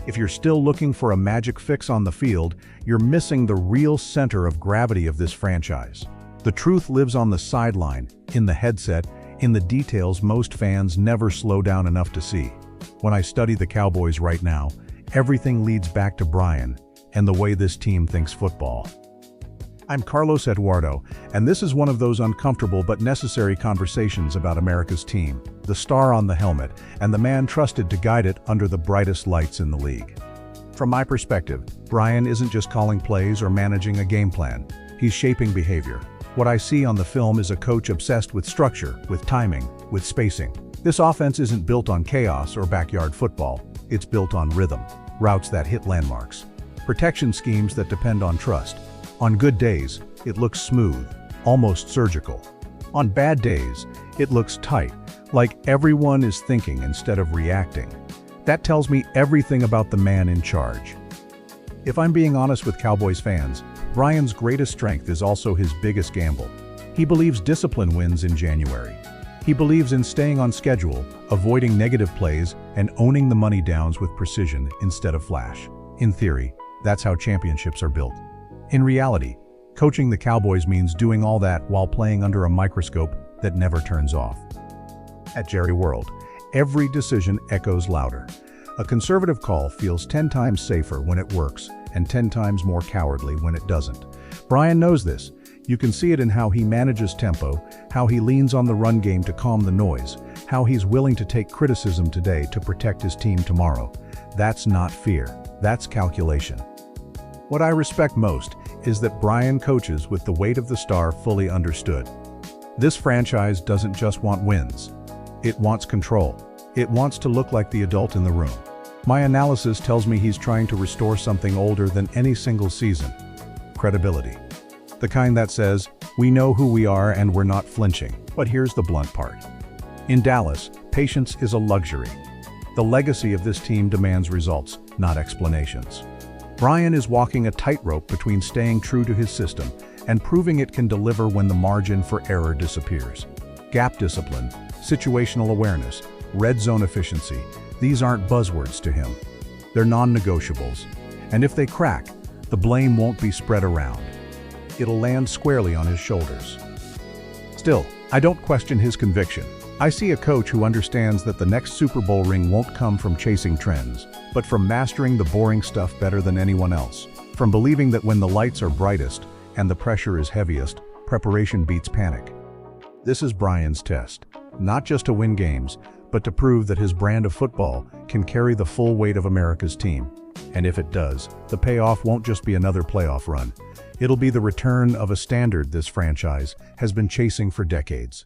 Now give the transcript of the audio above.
If you're still looking for a magic fix on the field, you're missing the real center of gravity of this franchise. The truth lives on the sideline, in the headset, in the details most fans never slow down enough to see. When I study the Cowboys right now, everything leads back to Brian and the way this team thinks football. I'm Carlos Eduardo, and this is one of those uncomfortable but necessary conversations about America's team, the star on the helmet, and the man trusted to guide it under the brightest lights in the league. From my perspective, Brian isn't just calling plays or managing a game plan. He's shaping behavior. What I see on the film is a coach obsessed with structure, with timing, with spacing. This offense isn't built on chaos or backyard football. It's built on rhythm, routes that hit landmarks, protection schemes that depend on trust. On good days, it looks smooth, almost surgical. On bad days, it looks tight, like everyone is thinking instead of reacting. That tells me everything about the man in charge. If I'm being honest with Cowboys fans, Brian's greatest strength is also his biggest gamble. He believes discipline wins in January. He believes in staying on schedule, avoiding negative plays, and owning the money downs with precision instead of flash. In theory, that's how championships are built. In reality, coaching the Cowboys means doing all that while playing under a microscope that never turns off. At Jerry World, every decision echoes louder. A conservative call feels 10 times safer when it works and 10 times more cowardly when it doesn't. Brian knows this. You can see it in how he manages tempo, how he leans on the run game to calm the noise, how he's willing to take criticism today to protect his team tomorrow. That's not fear, that's calculation. What I respect most is that Brian coaches with the weight of the star fully understood. This franchise doesn't just want wins. It wants control. It wants to look like the adult in the room. My analysis tells me he's trying to restore something older than any single season: credibility. The kind that says, we know who we are and we're not flinching. But here's the blunt part. In Dallas, patience is a luxury. The legacy of this team demands results, not explanations. Brian is walking a tightrope between staying true to his system and proving it can deliver when the margin for error disappears. Gap discipline, situational awareness, red zone efficiency, these aren't buzzwords to him. They're non-negotiables. And if they crack, the blame won't be spread around. It'll land squarely on his shoulders. Still, I don't question his conviction. I see a coach who understands that the next Super Bowl ring won't come from chasing trends, but from mastering the boring stuff better than anyone else. From believing that when the lights are brightest and the pressure is heaviest, preparation beats panic. This is Brian's test, not just to win games, but to prove that his brand of football can carry the full weight of America's team. And if it does, the payoff won't just be another playoff run. It'll be the return of a standard this franchise has been chasing for decades.